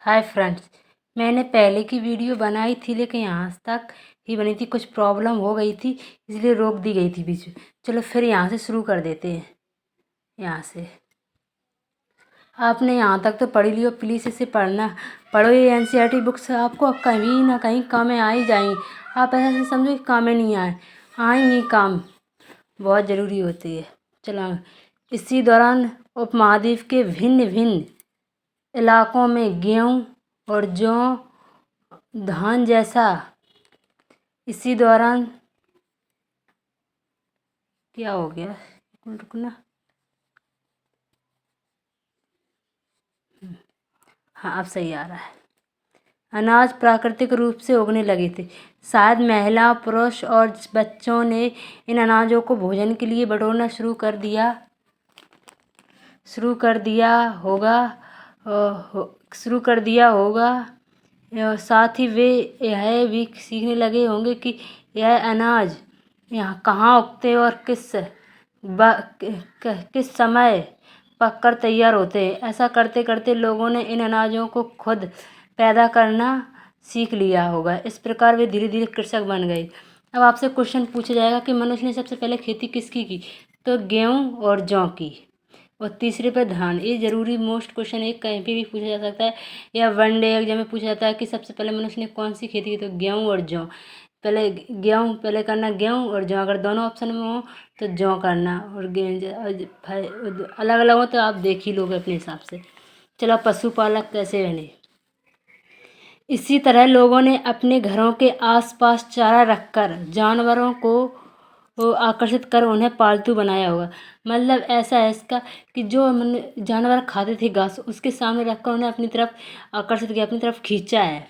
Hi friends. मैंने पहले की वीडियो बनाई थी लेकिन यहाँ तक ही बनी थी, कुछ प्रॉब्लम हो गई थी इसलिए रोक दी गई थी बीच में। चलो फिर यहाँ से शुरू कर देते हैं। यहाँ से आपने यहाँ तक तो पढ़ लियो, प्लीज़ इसे पढ़ो। ये एनसीईआरटी बुक्स आपको कहीं ना कहीं काम में आ ही जाएंगी। आप ऐसा नहीं समझो कि काम में नहीं आएंगी, काम बहुत ज़रूरी होती है। चलो, इसी दौरान उपमहाद्वीप के भिन्न भिन्न इलाकों में गेहूँ और जौ, धान जैसा इसी दौरान क्या हो गया, एक मिनट रुकना। हाँ, अब सही आ रहा है। अनाज प्राकृतिक रूप से उगने लगे थे। शायद महिला, पुरुष और बच्चों ने इन अनाजों को भोजन के लिए बटोरना शुरू कर दिया होगा। साथ ही वे यह भी सीखने लगे होंगे कि यह अनाज यहाँ कहाँ उगते और किस समय पककर तैयार होते हैं। ऐसा करते करते लोगों ने इन अनाजों को खुद पैदा करना सीख लिया होगा। इस प्रकार वे धीरे धीरे कृषक बन गए। अब आपसे क्वेश्चन पूछा जाएगा कि मनुष्य ने सबसे पहले खेती किसकी की, तो गेहूँ और जौ की, और तीसरे पर धान। ये जरूरी मोस्ट क्वेश्चन है, कहीं पे भी पूछा जा सकता है या वनडे एग्जाम में पूछा जाता है कि सबसे पहले मनुष्य ने कौन सी खेती की, तो गेहूँ और जौ। पहले करना गेहूँ और जौ, अगर दोनों ऑप्शन में हो तो जौ करना, और अलग अलग हो तो आप देख ही लोगे अपने हिसाब से। चलो, पशुपालक कैसे बने। इसी तरह लोगों ने अपने घरों के आसपास चारा रखकर जानवरों को आकर्षित कर उन्हें पालतू बनाया होगा। मतलब ऐसा है इसका कि जो जानवर खाते थे घास, उसके सामने रखकर उन्हें अपनी तरफ आकर्षित किया, अपनी तरफ खींचा है।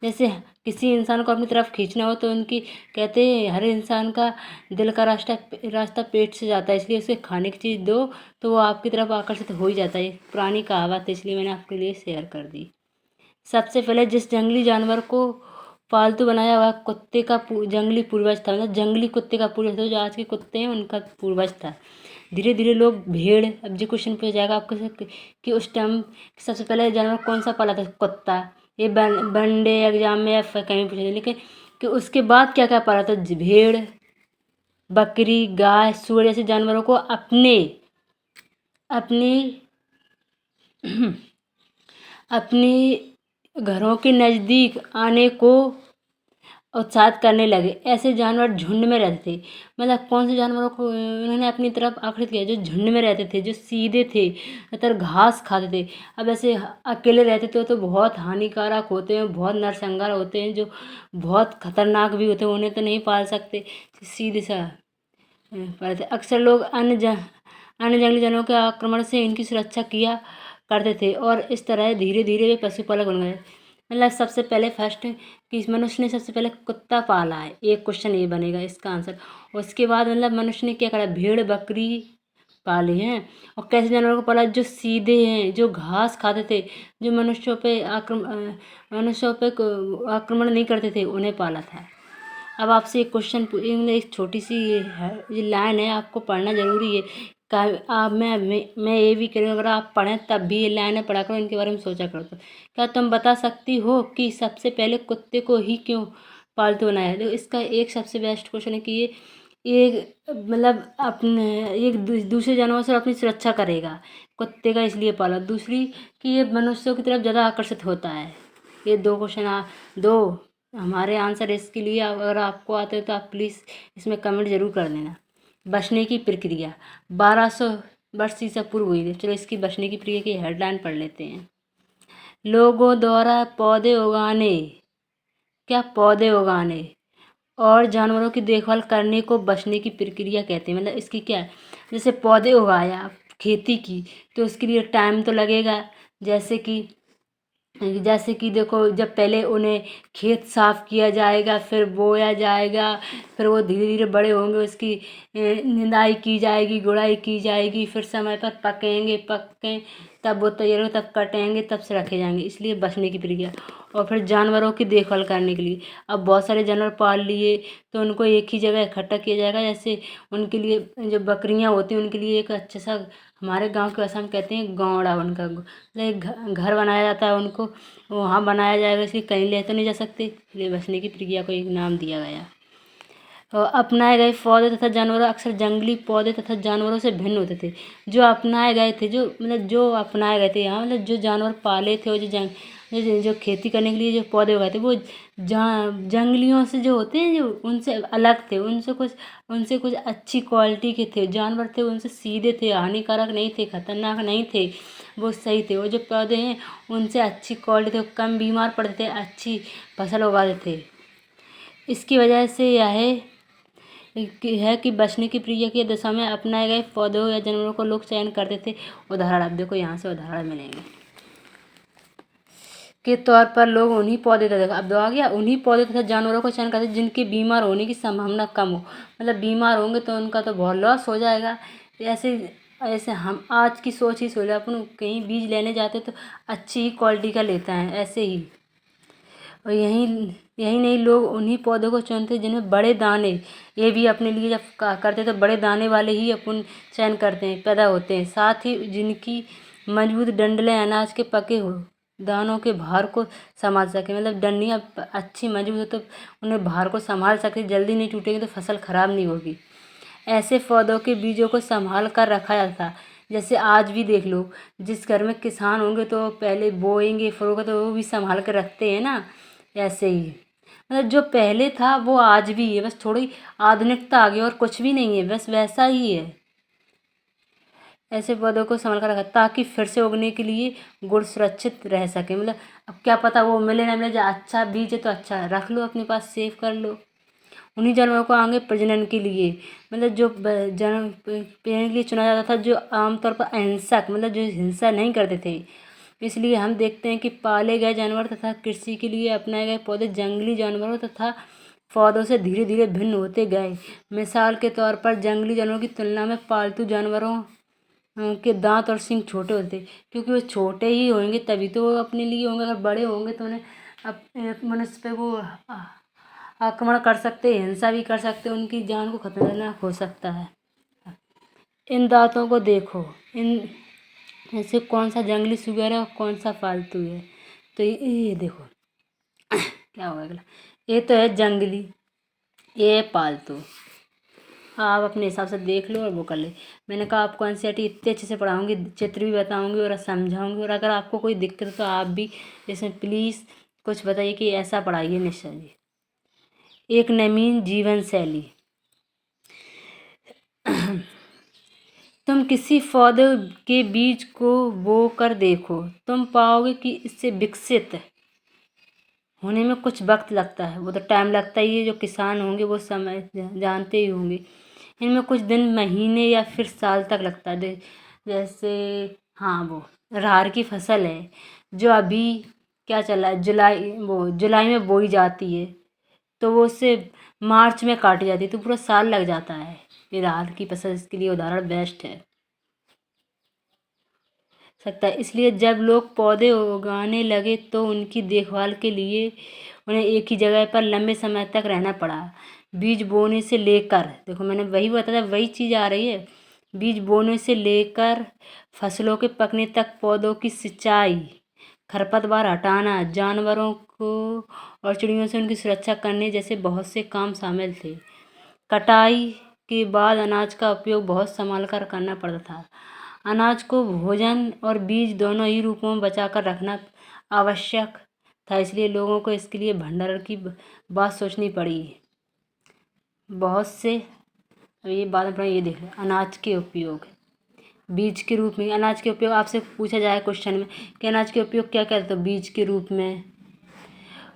जैसे किसी इंसान को अपनी तरफ खींचना हो तो उनकी कहते हैं हर इंसान का दिल का रास्ता पेट से जाता है, इसलिए उसे खाने की चीज़ दो तो वो आपकी तरफ आकर्षित हो ही जाता है। पुरानी कहावत है, इसलिए मैंने आपके लिए शेयर कर दी। सबसे पहले जिस जंगली जानवर को पालतू बनाया हुआ कुत्ते का जंगली पूर्वज था, मतलब जंगली कुत्ते का पूर्वज था, जो आज के कुत्ते हैं उनका पूर्वज था। धीरे धीरे लोग भेड़, अब जो क्वेश्चन पूछा जाएगा आपको कि उस टाइम सबसे पहले जानवर कौन सा पाला था, कुत्ता। ये वनडे एग्जाम में या कहीं पूछा जाए, लेकिन कि उसके बाद क्या क्या पाला था, भेड़, बकरी, गाय, सूअर जैसे जानवरों को अपने अपनी घरों के नज़दीक आने को उत्साहित करने लगे। ऐसे जानवर झुंड में रहते थे। मतलब कौन से जानवरों को उन्होंने अपनी तरफ आकर्षित किया, जो झुंड में रहते थे, जो सीधे थे, अतर घास खाते थे। अब ऐसे अकेले रहते थे तो बहुत हानिकारक होते हैं, बहुत नरसंहार होते हैं, जो बहुत खतरनाक भी होते हैं, उन्हें तो नहीं पाल सकते, सीधे सा पालते। अक्सर लोग अन्य जंगली जानवरों के आक्रमण से इनकी सुरक्षा किया करते थे, और इस तरह धीरे धीरे वे पशुपालक बन गए। मतलब सबसे पहले फर्स्ट कि मनुष्य ने सबसे पहले कुत्ता पाला है, एक क्वेश्चन ये बनेगा इसका आंसर। उसके बाद मतलब मनुष्य ने क्या करा, भेड़ बकरी पाले हैं। और कैसे जानवरों को पाला, जो सीधे हैं, जो घास खाते थे, जो मनुष्यों पे आक्रमण नहीं करते थे, उन्हें पाला था। अब आपसे एक क्वेश्चन, एक छोटी सी ये लाइन है, आपको पढ़ना ज़रूरी है। आप मैं ये भी करूँ, अगर आप पढ़ें तब भी ये लाइनें पढ़ा करो, इनके बारे में सोचा करो। तो क्या तुम बता सकती हो कि सबसे पहले कुत्ते को ही क्यों पालतू बनाया है। तो इसका एक सबसे बेस्ट क्वेश्चन है कि ये मतलब अपने एक दूसरे जानवरों से अपनी सुरक्षा करेगा, कुत्ते का इसलिए पाला। दूसरी कि ये मनुष्यों की तरफ ज़्यादा आकर्षित होता है। ये दो क्वेश्चन दो हमारे आंसर इसके लिए। अगर आपको आते हो तो आप प्लीज़ इसमें कमेंट ज़रूर कर देना। बचने की प्रक्रिया 1200 वर्ष ईसा पूर्व हुई थी। चलो इसकी बचने की प्रक्रिया की हेडलाइन पढ़ लेते हैं। लोगों द्वारा पौधे उगाने और जानवरों की देखभाल करने को बचने की प्रक्रिया कहते हैं। मतलब इसकी क्या है, जैसे पौधे उगाया, खेती की, तो उसके लिए टाइम तो लगेगा। जैसे कि देखो, जब पहले उन्हें खेत साफ किया जाएगा, फिर बोया जाएगा, फिर वो धीरे धीरे बड़े होंगे, उसकी निंदाई की जाएगी, गुड़ाई की जाएगी, फिर समय पर पकें तब वो तैयार हो, तब कटेंगे, तब से रखे जाएंगे, इसलिए बचने की प्रक्रिया। और फिर जानवरों की देखभाल करने के लिए अब बहुत सारे जानवर पाल लिए तो उनको एक ही जगह इकट्ठा किया जाएगा। जैसे उनके लिए जो बकरियां होती हैं उनके लिए एक अच्छा सा हमारे गांव की भाषा में कहते हैं गौड़ा। उनका घर बनाया जाता है उनको, वहाँ बनाया जाएगा, इसलिए कहीं ले तो नहीं जा सकते, इसलिए बसने की प्रक्रिया को एक नाम दिया गया। अपनाए गए पौधे तथा जानवर अक्सर जंगली पौधे तथा जानवरों से भिन्न होते थे। जो अपनाए गए थे, जो अपनाए गए थे यहाँ, जो जानवर पाले थे, और जो खेती करने के लिए जो पौधे उगाए थे, वो जंगलियों से जो होते हैं, जो उनसे अलग थे, उनसे कुछ अच्छी क्वालिटी के थे, जानवर थे, उनसे सीधे थे, हानिकारक नहीं थे, खतरनाक नहीं थे, वो सही थे। वो जो पौधे हैं उनसे अच्छी क्वालिटी थे, कम बीमार पड़ते थे, अच्छी फसल उगाते थे। इसकी वजह से यह है कि बचने की प्रक्रिया की दिशा में अपनाए गए पौधों या जानवरों को लोग चयन करते थे। उदाहरण आप देखो, यहाँ से उदाहरण मिलेंगे के तौर पर लोग उन्हीं पौधे का, अब दो आ गया, उन्हीं पौधे तथा जानवरों को चयन करते जिनके बीमार होने की संभावना कम हो। मतलब बीमार होंगे तो उनका तो बहुत लॉस हो जाएगा। ऐसे ऐसे हम आज की सोच ही सोच, अपन कहीं बीज लेने जाते तो अच्छी ही क्वालिटी का लेता है ऐसे ही। और यही नहीं, लोग उन्हीं पौधों को चुनते जिनमें बड़े दाने, ये भी अपने लिए जब करते तो बड़े दाने वाले ही अपन चयन करते हैं, पैदा होते हैं। साथ ही जिनकी मजबूत डंडलें अनाज के पके हो दानों के भार को संभाल सके। मतलब डंडियाँ अच्छी मजबूत हो तो उन्हें भार को संभाल सके, जल्दी नहीं टूटेगी तो फसल खराब नहीं होगी। ऐसे पौधों के बीजों को संभाल कर रखा जाता। जैसे आज भी देख लो, जिस घर में किसान होंगे तो पहले बोएंगे फिर होगा, तो वो भी संभाल कर रखते हैं ना। ऐसे ही मतलब जो पहले था वो आज भी है, बस थोड़ी आधुनिकता आ गई और कुछ भी नहीं है, बस वैसा ही है। ऐसे पौधों को संभाल कर रखा ताकि फिर से उगने के लिए गुण सुरक्षित रह सके। मतलब अब क्या पता वो मिले ना मिले, जो अच्छा बीज है तो अच्छा रख लो अपने पास, सेव कर लो। उन्हीं जानवरों को आगे प्रजनन के लिए, मतलब जो प्रजनन के लिए चुना जाता था, जो आमतौर पर अहिंसक, मतलब जो हिंसा नहीं करते थे। इसलिए हम देखते हैं कि पाले गए जानवर तथा कृषि के लिए अपनाए गए पौधे जंगली जानवरों तथा पौधों से धीरे धीरे भिन्न होते गए। मिसाल के तौर पर जंगली जानवरों की तुलना में पालतू जानवरों के दांत और सींग छोटे होते, क्योंकि वो छोटे ही होंगे तभी तो वो अपने लिए होंगे। अगर बड़े होंगे तो उन्हें मनुष्य पे वो आक्रमण कर सकते, हिंसा भी कर सकते, उनकी जान को खतरनाक हो सकता है। इन दांतों को देखो, इन ऐसे कौन सा जंगली सुअर है और कौन सा पालतू है। तो ये देखो क्या होगा अगला, ये तो है जंगली, ये है पालतू। आप अपने हिसाब से देख लो और वो कर ले। मैंने कहा आपको एनसीईआरटी इतने अच्छे से पढ़ाऊँगी, चित्र भी बताऊँगी और समझाऊँगी, और अगर आपको कोई दिक्कत है तो आप भी इसमें प्लीज़ कुछ बताइए कि ऐसा पढ़ाइए निश्चय जी। एक नवीन जीवन शैली। तुम किसी पौधे के बीज को बो कर देखो, तुम पाओगे कि इससे विकसित होने में कुछ वक्त लगता है। वो तो टाइम लगता ही है, जो किसान होंगे वो समय जानते ही होंगे। इनमें कुछ दिन, महीने या फिर साल तक लगता है। जैसे हाँ, वो अरहर की फसल है जो अभी क्या चला है, जुलाई में बोई जाती है, तो वो उससे मार्च में काटी जाती है, तो पूरा साल लग जाता है। अरहर की फसल इसके लिए उदाहरण बेस्ट है सकता है। इसलिए जब लोग पौधे उगाने लगे तो उनकी देखभाल के लिए उन्हें एक ही जगह पर लंबे समय तक रहना पड़ा। बीज बोने से लेकर, देखो मैंने वही बताया, वही चीज़ आ रही है। बीज बोने से लेकर फसलों के पकने तक पौधों की सिंचाई, खरपतवार हटाना, जानवरों को और चिड़ियों से उनकी सुरक्षा करने जैसे बहुत से काम शामिल थे। कटाई के बाद अनाज का उपयोग बहुत संभाल कर करना पड़ता था। अनाज को भोजन और बीज दोनों ही रूपों में बचा कर रखना आवश्यक था, इसलिए लोगों को इसके लिए भंडारण की बात सोचनी पड़ी। बहुत से, अब ये बाद में पढ़ें, ये देख लो अनाज के उपयोग। बीज के रूप में अनाज के उपयोग आपसे पूछा जाए क्वेश्चन में कि अनाज के उपयोग क्या क्या है, तो बीज के रूप में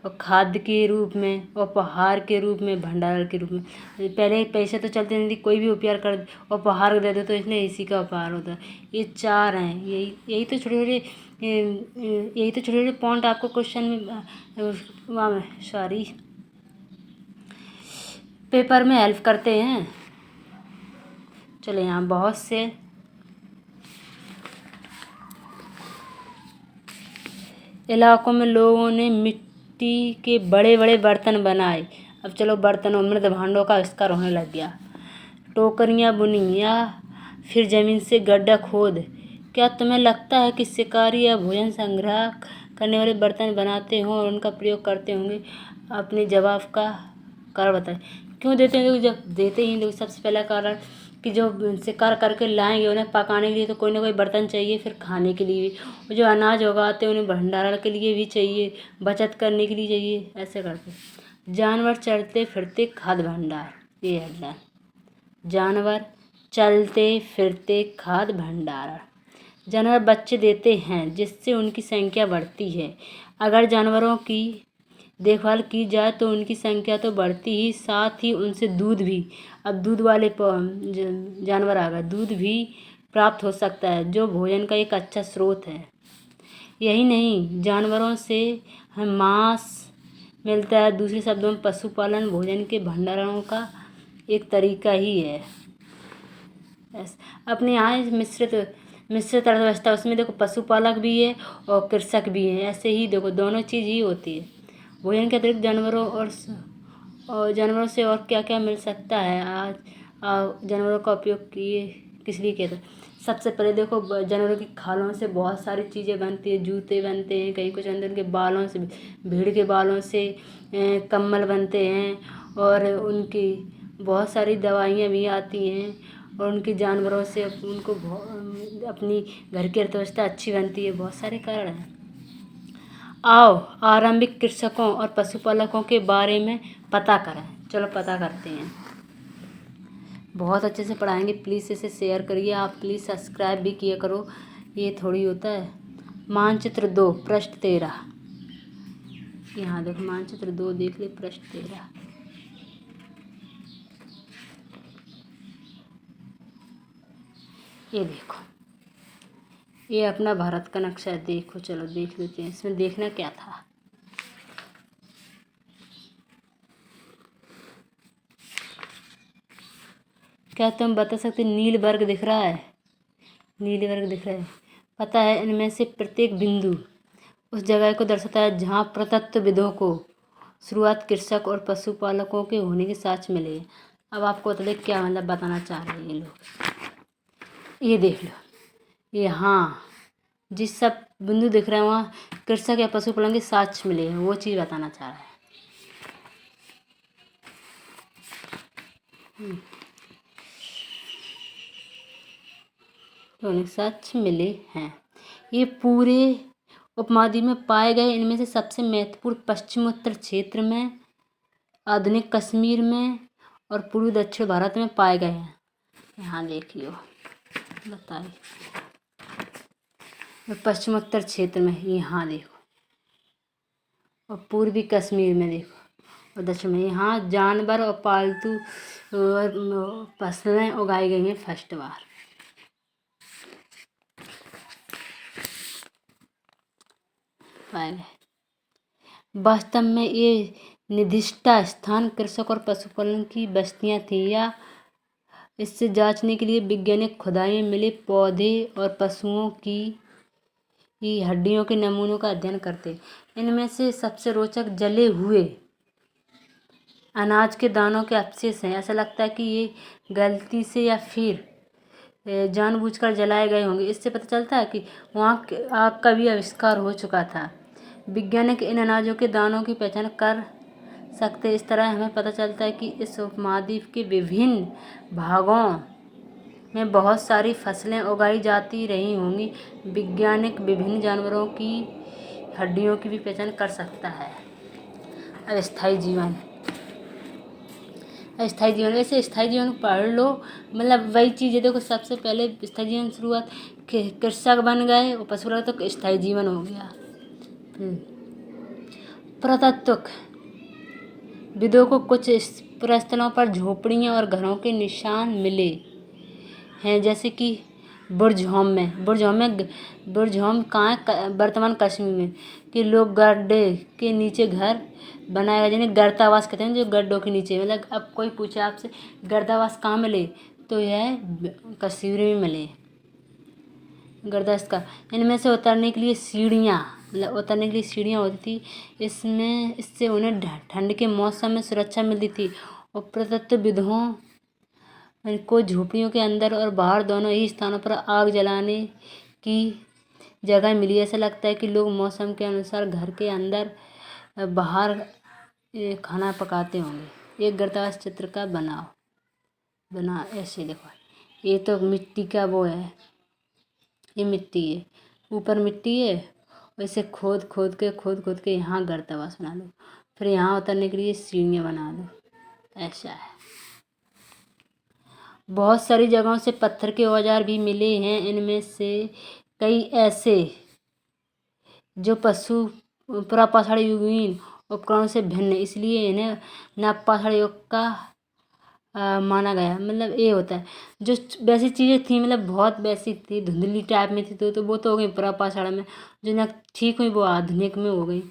और खाद्य के रूप में, उपहार के रूप में, भंडारण के रूप में। पहले पैसे तो चलते नहीं थे, कोई भी उपहार कर उपहार दे दो तो इसने इसी का उपहार होता है। ये चार हैं, यही तो छोटे छोटे पॉइंट आपको क्वेश्चन में सॉरी पेपर में हेल्प करते हैं। चलो यहाँ बहुत से इलाकों में लोगों ने मिट्टी के बड़े बड़े बर्तन बनाए। अब चलो बर्तनों, मृत भांडों का आविष्कार होने लग गया। टोकरियाँ बुनी या फिर जमीन से गड्ढा खोद। क्या तुम्हें लगता है कि शिकारी या भोजन संग्रह करने वाले बर्तन बनाते हों और उनका प्रयोग करते होंगे? अपने जवाब का कारण बताएं। क्यों देते हैं? देखो, जब देते ही देखो, सबसे पहला कारण कि जो शिकार करके लाएंगे उन्हें पकाने के लिए तो कोई ना कोई बर्तन चाहिए, फिर खाने के लिए भी, और जो अनाज उगाते हैं उन्हें भंडारण के लिए भी चाहिए, बचत करने के लिए चाहिए, ऐसे करते। जानवर चलते फिरते खाद्य भंडार, ये हेडलाइन। जानवर चलते फिरते खाद्य भंडार। जानवर बच्चे देते हैं जिससे उनकी संख्या बढ़ती है। अगर जानवरों की देखभाल की जाए तो उनकी संख्या तो बढ़ती ही, साथ ही उनसे दूध भी, अब दूध वाले जानवर आ गए, दूध भी प्राप्त हो सकता है जो भोजन का एक अच्छा स्रोत है। यही नहीं, जानवरों से हमें मांस मिलता है। दूसरे शब्दों में पशुपालन भोजन के भंडारण का एक तरीका ही है। अपने यहाँ मिश्रित अर्थव्यवस्था, उसमें देखो पशुपालक भी है और कृषक भी है। ऐसे ही देखो दोनों चीज़ ही होती है। भोजन के अतिरिक्त जानवरों से और क्या क्या मिल सकता है? आज जानवरों का उपयोग किए किस लिए किया था? सबसे पहले देखो, जानवरों की खालों से बहुत सारी चीज़ें बनती है, जूते बनते हैं, कहीं कुछ अंदर उनके बालों से, भेड़ के बालों से कम्बल बनते हैं, और उनकी बहुत सारी दवाइयाँ भी आती हैं, और उनके जानवरों से उनको अपनी घर की अर्थव्यवस्था अच्छी बनती है। बहुत सारे कारण हैं। आओ आरंभिक कृषकों और पशुपालकों के बारे में पता करें। चलो पता करते हैं। बहुत अच्छे से पढ़ाएंगे, प्लीज़ इसे शेयर करिए। आप प्लीज़ सब्सक्राइब भी किया करो, ये थोड़ी होता है। मानचित्र 2 पृष्ठ 13। यहाँ देखो, मानचित्र 2 देख ले, पृष्ठ 13। ये देखो, ये अपना भारत का नक्शा है। देखो, चलो देख लेते हैं इसमें देखना क्या था। क्या तुम बता सकते? नील वर्ग दिख रहा है, नीले वर्ग दिख रहा है। पता है, इनमें से प्रत्येक बिंदु उस जगह को दर्शाता है जहाँ पुरातत्वविदों को शुरुआत कृषक और पशुपालकों के होने के साक्ष्य मिले। अब आपको बता दें क्या मतलब बताना चाह रहे हैं ये लोग। ये देख लो, ये हाँ, जिस सब बिंदु दिख रहे हैं वहाँ कृषक या पशुपालन के साक्ष्य मिले हैं, वो चीज़ बताना चाह रहा है। तो साक्ष्य मिले हैं। ये पूरे उपमहाद्वीप में पाए गए इनमें से सबसे महत्वपूर्ण पश्चिमोत्तर क्षेत्र में, आधुनिक कश्मीर में और पूर्वी दक्षिण भारत में पाए गए हैं। यहाँ देख लियो, बताइए पश्चिमोत्तर क्षेत्र में, यहाँ देखो, और पूर्वी कश्मीर में देखो, और दक्षिण में। यहाँ जानवर और पालतू फसलें उगाई गई हैं फर्स्ट बार। वास्तव में ये निर्दिष्ट स्थान कृषक और पशुपालन की बस्तियां थी, या इससे जांचने के लिए वैज्ञानिक खुदाई मिले पौधे और पशुओं की हड्डियों के नमूनों का अध्ययन करते। इनमें से सबसे रोचक जले हुए अनाज के दानों के अवशेष हैं। ऐसा लगता है कि ये गलती से या फिर जानबूझकर जलाए गए होंगे। इससे पता चलता है कि वहाँ आग का भी आविष्कार हो चुका था। वैज्ञानिक इन अनाजों के दानों की पहचान कर सकते। इस तरह हमें पता चलता है कि इस उपमहाद्वीप के विभिन्न भागों में बहुत सारी फसलें उगाई जाती रही होंगी। वैज्ञानिक विभिन्न जानवरों की हड्डियों की भी पहचान कर सकता है। अस्थायी जीवन, स्थायी जीवन, वैसे स्थायी जीवन पढ़ लो, मतलब वही चीज़ है। देखो, सबसे पहले स्थायी जीवन शुरुआत कृषक बन गए और पशुपालक, तो स्थायी जीवन हो गया। पुरातत्व विदों को कुछ स्थलों पर झोपड़ियाँ और घरों के निशान मिले हैं, जैसे कि बुरज़होम कहाँ है? वर्तमान कश्मीर में। कि लोग गड्ढे के नीचे घर बनाए गए, जिन्हें गर्तावास कहते हैं, जो गड्ढों के नीचे। मतलब अब कोई पूछे आपसे गर्तावास कहाँ मिले, तो यह कश्मीर में मिले गर्दाश्त का। इनमें से उतरने के लिए सीढ़ियाँ होती थी। इससे उन्हें ठंड के मौसम में सुरक्षा मिलती थी। और पुरातत्वविदों को झोपड़ियों के अंदर और बाहर दोनों ही स्थानों पर आग जलाने की जगह मिली। ऐसा लगता है कि लोग मौसम के अनुसार घर के अंदर बाहर खाना पकाते होंगे। एक गणतंत्र चित्र का बना ऐसे देखो, ये तो मिट्टी का वो है, ये मिट्टी है, ऊपर मिट्टी है, वैसे खोद खोद के यहाँ गर्तावास बना लो, फिर यहाँ उतरने के लिए सीढ़ियाँ बना लो, ऐसा है। बहुत सारी जगहों से पत्थर के औजार भी मिले हैं। इनमें से कई ऐसे जो पुरापाषाण युगीन उपकरणों से भिन्न है, इसलिए इन्हें नवपाषाण युग का माना गया। मतलब ये होता है जो वैसी चीज़ें थी, मतलब बहुत वैसी थी, धुंधली टाइप में थी, तो वो तो हो गई पुरापाषाण में, जो ना ठीक हुई वो आधुनिक में हो गई।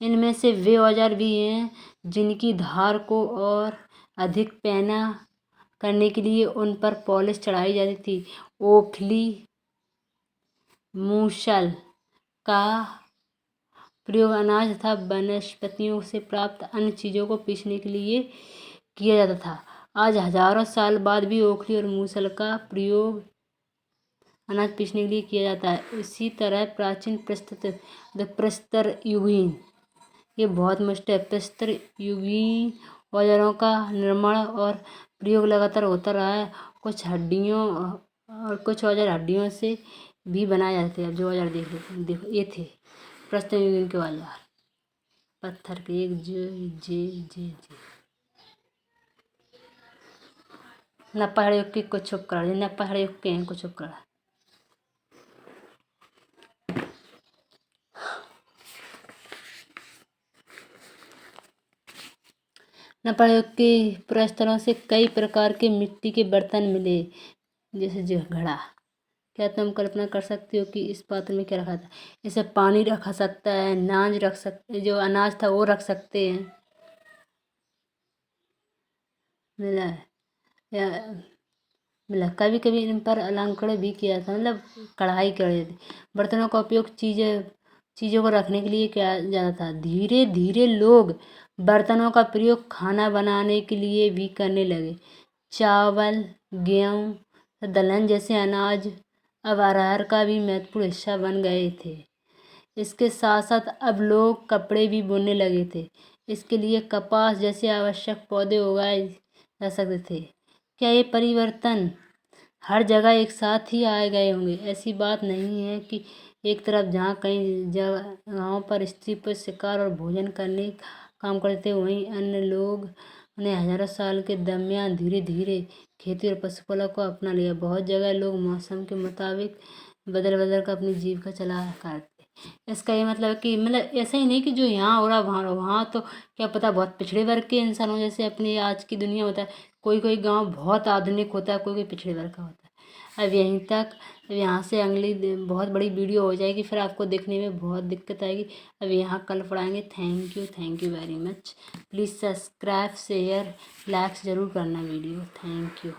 इनमें से वे औजार भी हैं जिनकी धार को और अधिक पैना करने के लिए उन पर पॉलिश चढ़ाई जाती थी। ओखली, मूसल का प्रयोग अनाज तथा वनस्पतियों से प्राप्त अन्य चीज़ों को पीसने के लिए किया जाता था। आज हजारों साल बाद भी ओखली और मूसल का प्रयोग अनाज पीसने के लिए किया जाता है। इसी तरह प्राचीन प्रस्तर युगीन, ये बहुत मुश्किल है। प्रस्तर युगीन औजारों का निर्माण और प्रयोग लगातार होता रहा है। कुछ औजार हड्डियों से भी बनाए जाते हैं। अब जो औजार देख लेते हैं, देखो ये थे प्रस्तर युगीन के औजार, पत्थर के, एक जे नवपाषाण युग के कुछ उपकरण, नवपाषाण युग के हैं कुछ उपकरण। नवपाषाण युग के प्रस्तरों से कई प्रकार के मिट्टी के बर्तन मिले, जैसे जो घड़ा। क्या तुम कल्पना कर सकते हो कि इस पात्र में क्या रखा था? इसे पानी रखा सकता है, अनाज रख सकते, जो अनाज था वो रख सकते हैं, मिला है या मिला। कभी कभी इन पर अलंकरण भी किया था, मतलब कढ़ाई कर देते। बर्तनों का उपयोग चीज़ों को रखने के लिए किया जाता था। धीरे धीरे लोग बर्तनों का प्रयोग खाना बनाने के लिए भी करने लगे। चावल, गेहूँ, दलहन जैसे अनाज अब आहार का भी महत्वपूर्ण हिस्सा बन गए थे। इसके साथ साथ अब लोग कपड़े भी बुनने लगे थे। इसके लिए कपास जैसे आवश्यक पौधे उगाए जा सकते थे। क्या ये परिवर्तन हर जगह एक साथ ही आए गए होंगे? ऐसी बात नहीं है कि एक तरफ जहाँ कई जगहों पर स्त्री पुरुष शिकार और भोजन करने काम करते थे, वहीं अन्य लोग ने हजारों साल के दरमियान धीरे धीरे खेती और पशुपालन को अपना लिया। बहुत जगह लोग मौसम के मुताबिक बदल कर अपनी जीविका चला करते। इसका ये मतलब कि मतलब ऐसा ही नहीं कि जो यहाँ हो रहा वहाँ तो क्या पता बहुत पिछड़े वर्ग के इंसानों जैसे अपनी आज की दुनिया होता है। कोई कोई गांव बहुत आधुनिक होता है, कोई कोई पिछड़े वर्ग का होता है। अब यहीं तक, यहाँ से अगली बहुत बड़ी वीडियो हो जाएगी, फिर आपको देखने में बहुत दिक्कत आएगी। अब यहाँ कल पढ़ाएंगे। Thank you very much. Please subscribe, share, likes ज़रूर करना वीडियो। Thank you.